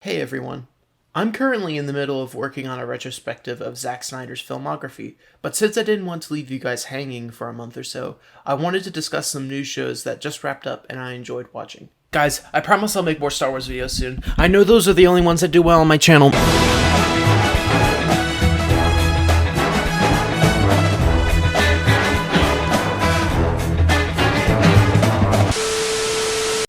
Hey everyone. I'm currently in the middle of working on a retrospective of Zack Snyder's filmography, but since I didn't want to leave you guys hanging for a month or so, I wanted to discuss some new shows that just wrapped up and I enjoyed watching. Guys, I promise I'll make more Star Wars videos soon. I know those are the only ones that do well on my channel.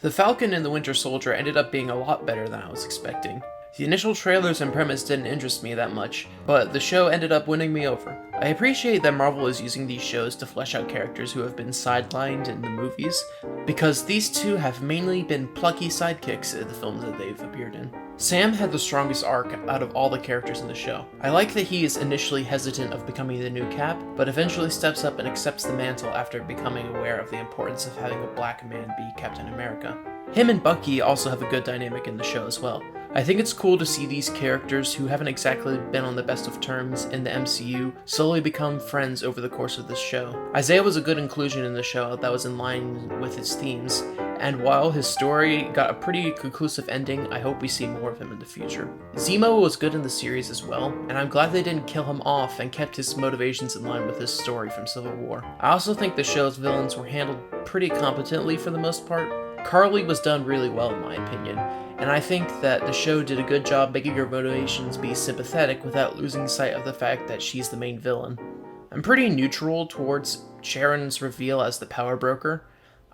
The Falcon and the Winter Soldier ended up being a lot better than I was expecting. The initial trailers and premise didn't interest me that much, but the show ended up winning me over. I appreciate that Marvel is using these shows to flesh out characters who have been sidelined in the movies, because these two have mainly been plucky sidekicks in the films that they've appeared in. Sam had the strongest arc out of all the characters in the show. I like that he is initially hesitant of becoming the new Cap, but eventually steps up and accepts the mantle after becoming aware of the importance of having a black man be Captain America. Him and Bucky also have a good dynamic in the show as well. I think it's cool to see these characters who haven't exactly been on the best of terms in the MCU slowly become friends over the course of this show. Isaiah was a good inclusion in the show that was in line with its themes, and while his story got a pretty conclusive ending, I hope we see more of him in the future. Zemo was good in the series as well, and I'm glad they didn't kill him off and kept his motivations in line with his story from Civil War. I also think the show's villains were handled pretty competently for the most part. Carly was done really well in my opinion, and I think that the show did a good job making her motivations be sympathetic without losing sight of the fact that she's the main villain. I'm pretty neutral towards Sharon's reveal as the power broker.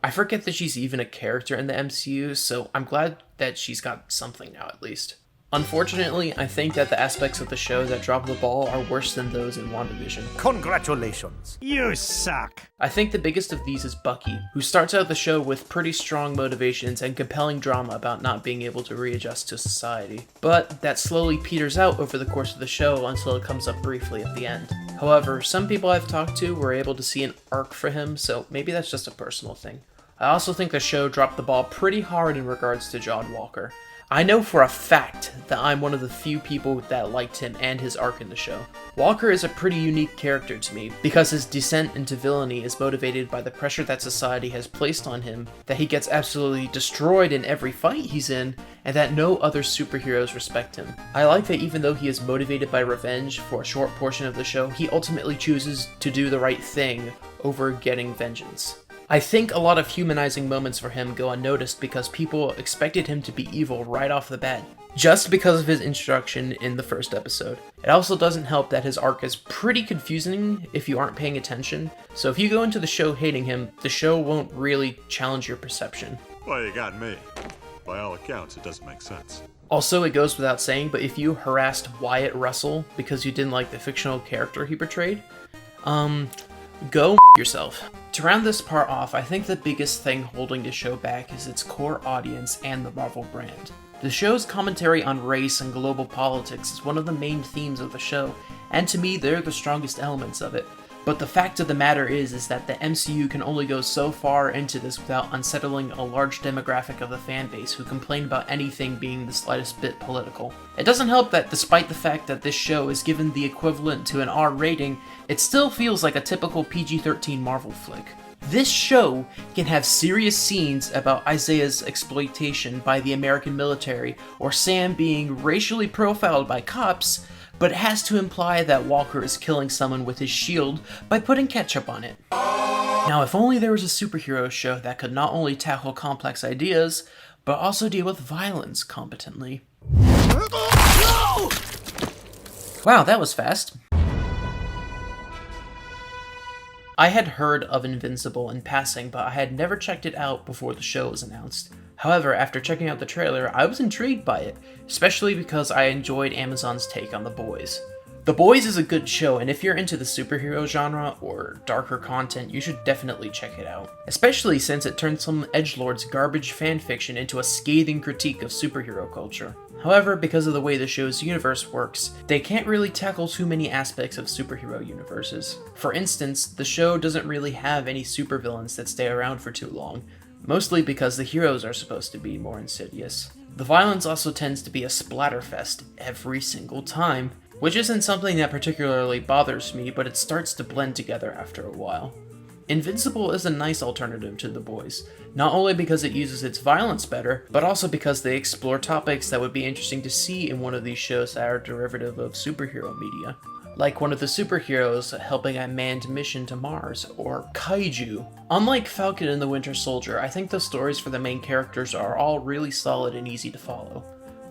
I forget that she's even a character in the MCU, so I'm glad that she's got something now at least. Unfortunately, I think that the aspects of the show that drop the ball are worse than those in WandaVision. Congratulations. You suck. I think the biggest of these is Bucky, who starts out the show with pretty strong motivations and compelling drama about not being able to readjust to society. But that slowly peters out over the course of the show until it comes up briefly at the end. However, some people I've talked to were able to see an arc for him, so maybe that's just a personal thing. I also think the show dropped the ball pretty hard in regards to John Walker. I know for a fact that I'm one of the few people that liked him and his arc in the show. Walker is a pretty unique character to me because his descent into villainy is motivated by the pressure that society has placed on him, that he gets absolutely destroyed in every fight he's in, and that no other superheroes respect him. I like that even though he is motivated by revenge for a short portion of the show, he ultimately chooses to do the right thing over getting vengeance. I think a lot of humanizing moments for him go unnoticed because people expected him to be evil right off the bat, just because of his introduction in the first episode. It also doesn't help that his arc is pretty confusing if you aren't paying attention, so if you go into the show hating him, the show won't really challenge your perception. Well, you got me. By all accounts, it doesn't make sense. Also, it goes without saying, but if you harassed Wyatt Russell because you didn't like the fictional character he portrayed, go yourself. To round this part off, I think the biggest thing holding the show back is its core audience and the Marvel brand. The show's commentary on race and global politics is one of the main themes of the show, and to me they're the strongest elements of it. But the fact of the matter is that the MCU can only go so far into this without unsettling a large demographic of the fan base who complain about anything being the slightest bit political. It doesn't help that despite the fact that this show is given the equivalent to an R rating, it still feels like a typical PG-13 Marvel flick. This show can have serious scenes about Isaiah's exploitation by the American military or Sam being racially profiled by cops, but it has to imply that Walker is killing someone with his shield by putting ketchup on it. Now, if only there was a superhero show that could not only tackle complex ideas, but also deal with violence competently. Wow, that was fast. I had heard of Invincible in passing, but I had never checked it out before the show was announced. However, after checking out the trailer, I was intrigued by it, especially because I enjoyed Amazon's take on The Boys. The Boys is a good show, and if you're into the superhero genre or darker content, you should definitely check it out. Especially since it turns some edgelord's garbage fanfiction into a scathing critique of superhero culture. However, because of the way the show's universe works, they can't really tackle too many aspects of superhero universes. For instance, the show doesn't really have any supervillains that stay around for too long, mostly because the heroes are supposed to be more insidious. The violence also tends to be a splatterfest every single time, which isn't something that particularly bothers me, but it starts to blend together after a while. Invincible is a nice alternative to The Boys, not only because it uses its violence better, but also because they explore topics that would be interesting to see in one of these shows that are derivative of superhero media. Like one of the superheroes helping a manned mission to Mars, or kaiju. Unlike Falcon and the Winter Soldier, I think the stories for the main characters are all really solid and easy to follow.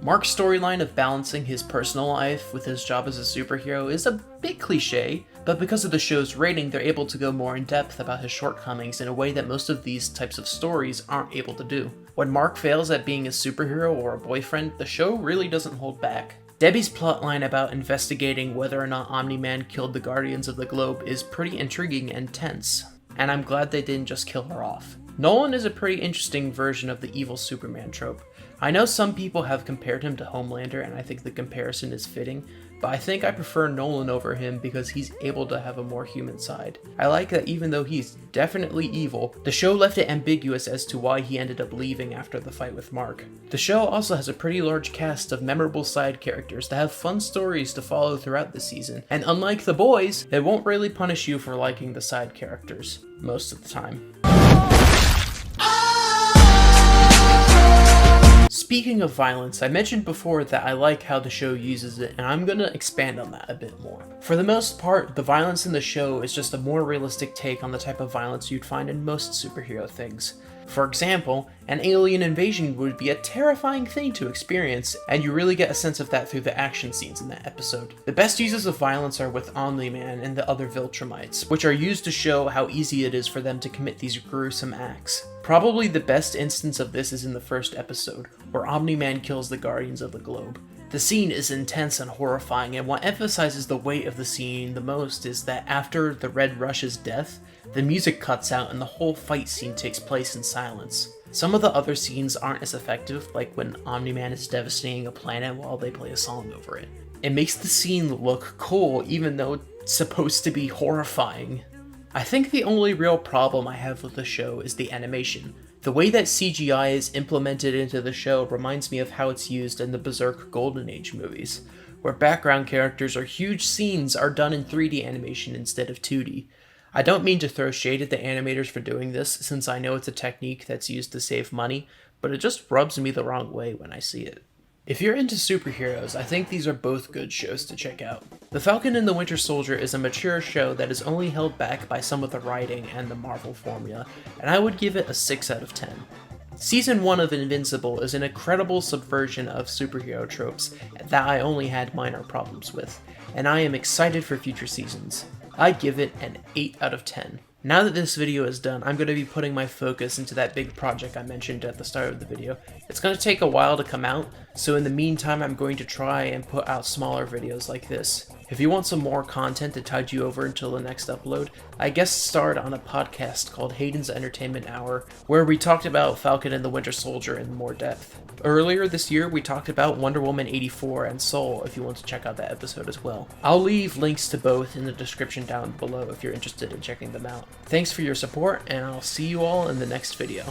Mark's storyline of balancing his personal life with his job as a superhero is a bit cliche, but because of the show's rating, they're able to go more in depth about his shortcomings in a way that most of these types of stories aren't able to do. When Mark fails at being a superhero or a boyfriend, the show really doesn't hold back. Debbie's plotline about investigating whether or not Omni-Man killed the Guardians of the Globe is pretty intriguing and tense, and I'm glad they didn't just kill her off. Nolan is a pretty interesting version of the evil Superman trope. I know some people have compared him to Homelander, and I think the comparison is fitting, but I think I prefer Nolan over him because he's able to have a more human side. I like that even though he's definitely evil, the show left it ambiguous as to why he ended up leaving after the fight with Mark. The show also has a pretty large cast of memorable side characters that have fun stories to follow throughout the season, and unlike The Boys, it won't really punish you for liking the side characters, most of the time. Speaking of violence, I mentioned before that I like how the show uses it, and I'm gonna expand on that a bit more. For the most part, the violence in the show is just a more realistic take on the type of violence you'd find in most superhero things. For example, an alien invasion would be a terrifying thing to experience, and you really get a sense of that through the action scenes in that episode. The best uses of violence are with Omni-Man and the other Viltrumites, which are used to show how easy it is for them to commit these gruesome acts. Probably the best instance of this is in the first episode, where Omni-Man kills the Guardians of the Globe. The scene is intense and horrifying, and what emphasizes the weight of the scene the most is that after the Red Rush's death, the music cuts out and the whole fight scene takes place in silence. Some of the other scenes aren't as effective, like when Omni-Man is devastating a planet while they play a song over it. It makes the scene look cool even though it's supposed to be horrifying. I think the only real problem I have with the show is the animation. The way that CGI is implemented into the show reminds me of how it's used in the Berserk Golden Age movies, where background characters or huge scenes are done in 3D animation instead of 2D. I don't mean to throw shade at the animators for doing this, since I know it's a technique that's used to save money, but it just rubs me the wrong way when I see it. If you're into superheroes, I think these are both good shows to check out. The Falcon and the Winter Soldier is a mature show that is only held back by some of the writing and the Marvel formula, and I would give it a 6 out of 10. Season 1 of Invincible is an incredible subversion of superhero tropes that I only had minor problems with, and I am excited for future seasons. I give it an 8 out of 10. Now that this video is done, I'm going to be putting my focus into that big project I mentioned at the start of the video. It's going to take a while to come out, so in the meantime I'm going to try and put out smaller videos like this. If you want some more content to tide you over until the next upload, I guest starred on a podcast called Hayden's Entertainment Hour, where we talked about Falcon and the Winter Soldier in more depth. Earlier this year, we talked about Wonder Woman 84 and Soul, if you want to check out that episode as well. I'll leave links to both in the description down below if you're interested in checking them out. Thanks for your support, and I'll see you all in the next video.